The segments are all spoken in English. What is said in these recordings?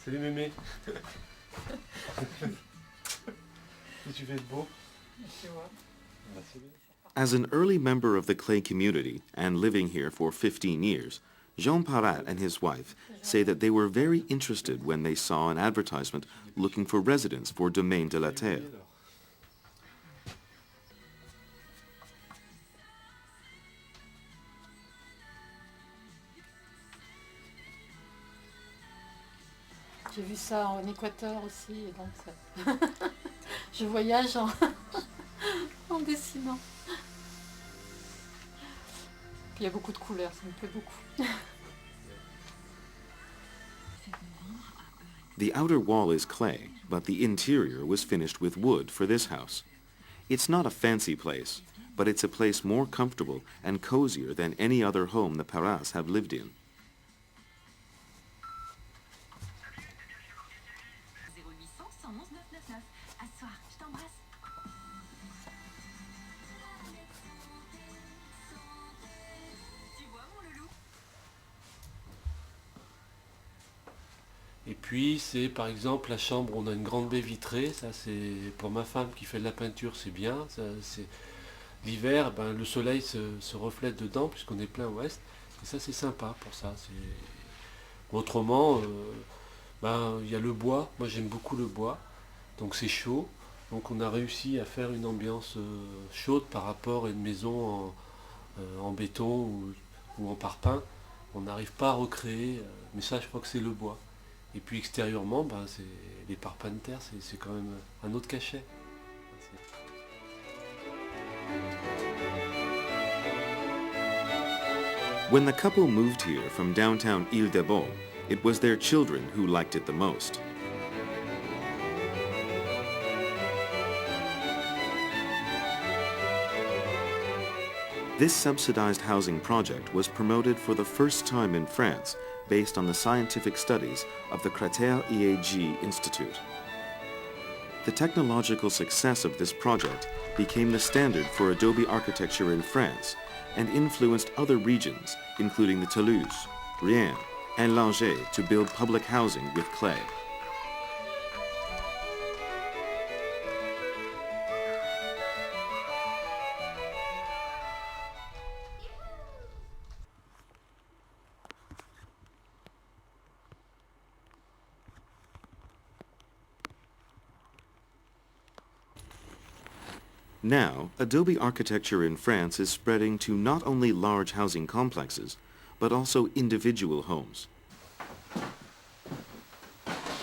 Salut mémé. Tu fais de beau. As an early member of the Clay community and living here for 15 years, Jean Parat and his wife say that they were very interested when they saw an advertisement looking for residents for Domaine de la Terre. J'ai vu ça en Équateur aussi, et donc je voyage en, en dessinant. Puis il y a beaucoup de couleurs, ça me plaît beaucoup. The outer wall is clay, but the interior was finished with wood for this house. It's not a fancy place, but it's a place more comfortable and cozier than any other home the Parats have lived in. Et puis c'est par exemple la chambre, on a une grande baie vitrée, ça c'est pour ma femme qui fait de la peinture, c'est bien. L'hiver, ben, le soleil se reflète dedans puisqu'on est plein ouest, et ça c'est sympa pour ça. Autrement, ben, il y a le bois, moi j'aime beaucoup le bois, donc c'est chaud, donc on a réussi à faire une ambiance chaude par rapport à une maison en béton ou en parpaing. On n'arrive pas à recréer, mais ça je crois que c'est le bois. Et puis extérieurement, ben, les parpaings de terre, c'est quand même un autre cachet. When the couple moved here from downtown Île-des-Baux, it was their children who liked it the most. This subsidized housing project was promoted for the first time in France based on the scientific studies of the Cratère EAG Institute. The technological success of this project became the standard for Adobe architecture in France and influenced other regions, including the Toulouse, Rien, and Langeais, to build public housing with clay. Now, Adobe architecture in France is spreading to not only large housing complexes, but also individual homes.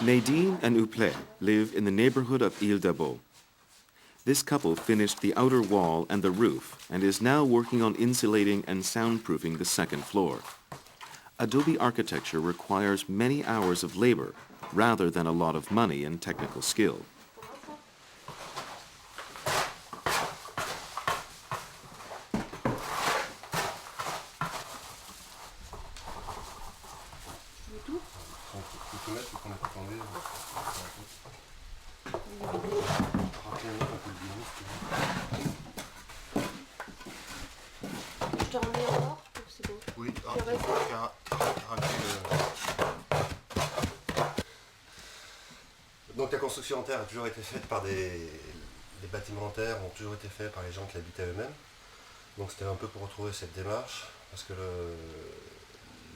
Nadine and Hupplet live in the neighborhood of Île-des-Baux. This couple finished the outer wall and the roof and is now working on insulating and soundproofing the second floor. Adobe architecture requires many hours of labor rather than a lot of money and technical skill. Je te remets encore, c'est bon. Oui, donc la construction en terre a toujours été faite par les bâtiments en terre ont toujours été faits par les gens qui habitaient eux-mêmes. Donc c'était un peu pour retrouver cette démarche, parce que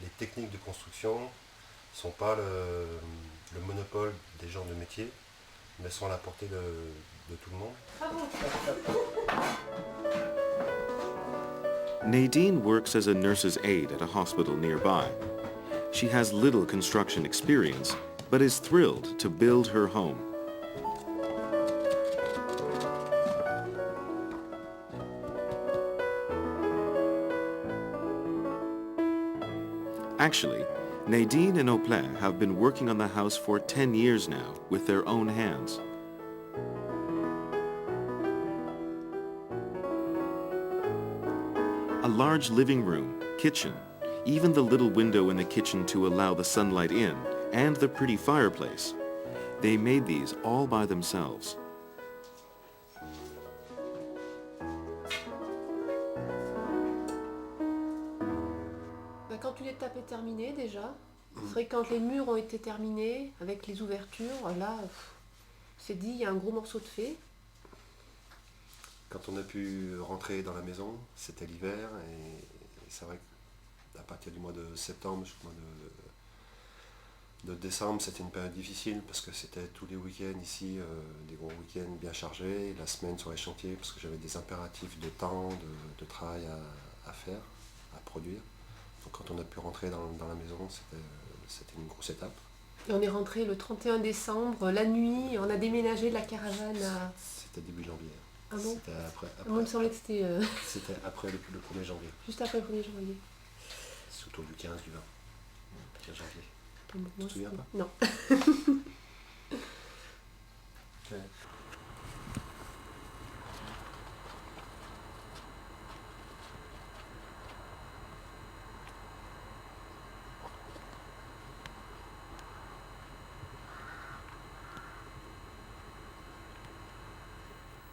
les techniques de construction ne sont pas le monopole des gens de métier, mais sont à la portée de tout le monde. Nadine works as a nurse's aide at a hospital nearby. She has little construction experience, but is thrilled to build her home. Actually, Nadine and Hupplet have been working on the house for 10 years now with their own hands. A large living room, kitchen, even the little window in the kitchen to allow the sunlight in, and the pretty fireplace. They made these all by themselves. Quand une étape est terminée déjà, C'est vrai que quand les murs ont été terminés, avec les ouvertures, là, c'est dit, il y a un gros morceau de fait. Quand on a pu rentrer dans la maison, c'était l'hiver et c'est vrai qu'à partir du mois de septembre jusqu'au mois de décembre, c'était une période difficile parce que c'était tous les week-ends ici, des gros week-ends bien chargés, la semaine sur les chantiers parce que j'avais des impératifs de temps, de travail à faire, à produire. Donc quand on a pu rentrer dans la maison, c'était une grosse étape. Et on est rentré le 31 décembre, la nuit, on a déménagé de la caravane à... C'était début janvier. Ah bon? C'était après, Moi, il me semblait que c'était c'était après le 1er janvier. juste après le 1er janvier. C'est autour du 15, du 20. 15 janvier. Bon, Tu te souviens pas? Non.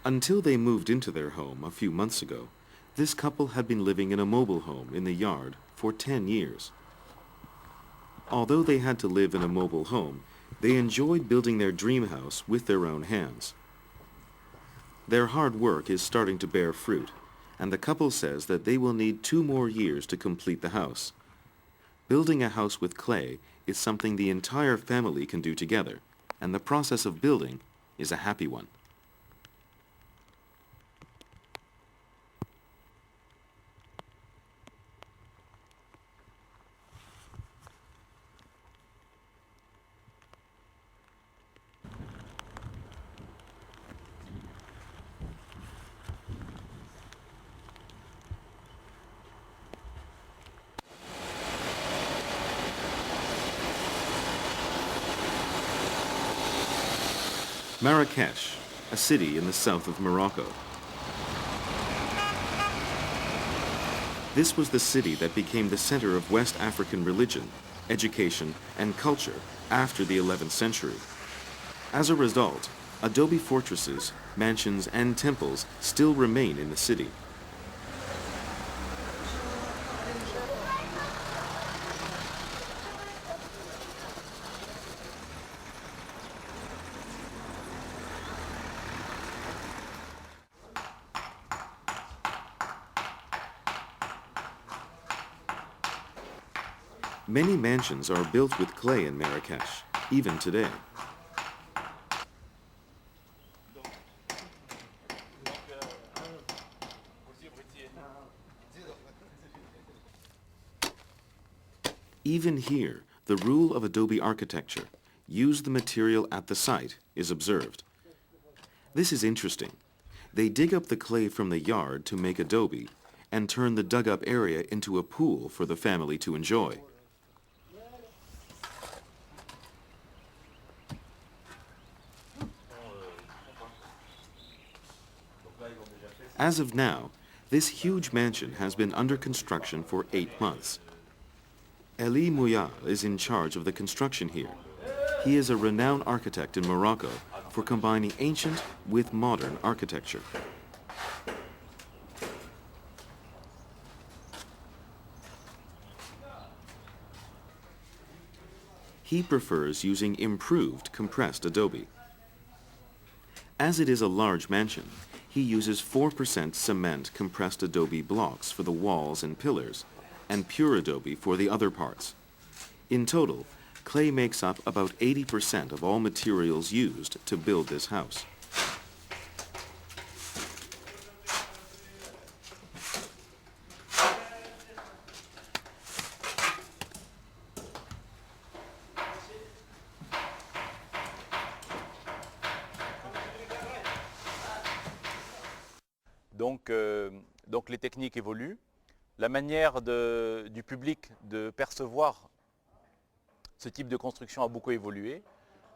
Until they moved into their home a few months ago, this couple had been living in a mobile home in the yard for 10 years. Although they had to live in a mobile home, they enjoyed building their dream house with their own hands. Their hard work is starting to bear fruit, and the couple says that they will need 2 more years to complete the house. Building a house with clay is something the entire family can do together, and the process of building is a happy one. Marrakesh, a city in the south of Morocco. This was the city that became the center of West African religion, education, and culture after the 11th century. As a result, adobe fortresses, mansions, and temples still remain in the city. Many mansions are built with clay in Marrakesh, even today. Even here, the rule of adobe architecture, use the material at the site, is observed. This is interesting. They dig up the clay from the yard to make adobe and turn the dug-up area into a pool for the family to enjoy. As of now, this huge mansion has been under construction for 8 months. Elie Mouyal is in charge of the construction here. He is a renowned architect in Morocco for combining ancient with modern architecture. He prefers using improved compressed adobe. As it is a large mansion, he uses 4% cement compressed adobe blocks for the walls and pillars, and pure adobe for the other parts. In total, clay makes up about 80% of all materials used to build this house. Donc les techniques évoluent, la manière du public de percevoir ce type de construction a beaucoup évolué.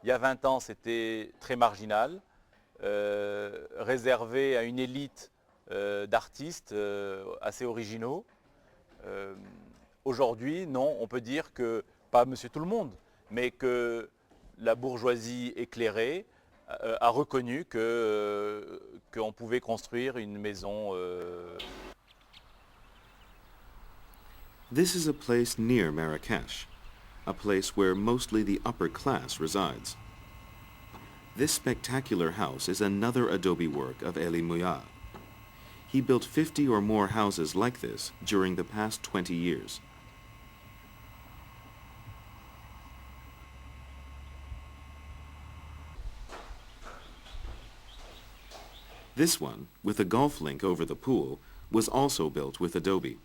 Il y a 20 ans, c'était très marginal, réservé à une élite d'artistes assez originaux. Aujourd'hui, non, on peut dire que, pas monsieur tout le monde, mais que la bourgeoisie éclairée a reconnu qu'on pouvait construire une maison. This is a place near Marrakesh. a place where mostly the upper class resides. This spectacular house is another adobe work of Elie Mouillard. He built 50 or more houses like this during the past 20 years. This one, with a golf link over the pool, was also built with adobe.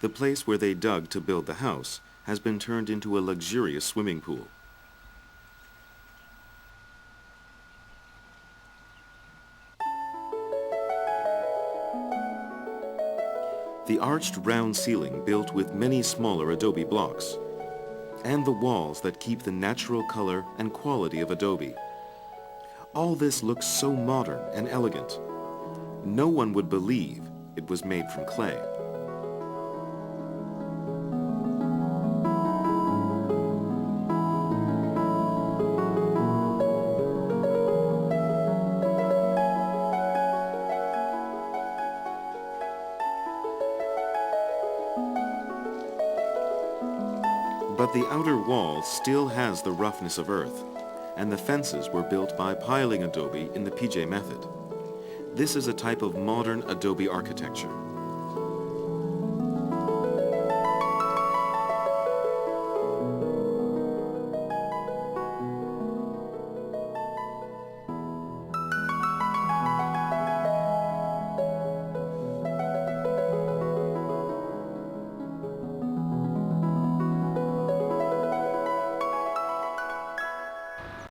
The place where they dug to build the house has been turned into a luxurious swimming pool. The arched round ceiling built with many smaller adobe blocks, and the walls that keep the natural color and quality of adobe. All this looks so modern and elegant. No one would believe it was made from clay. But the outer wall still has the roughness of earth, and the fences were built by piling adobe in the PJ method. This is a type of modern adobe architecture.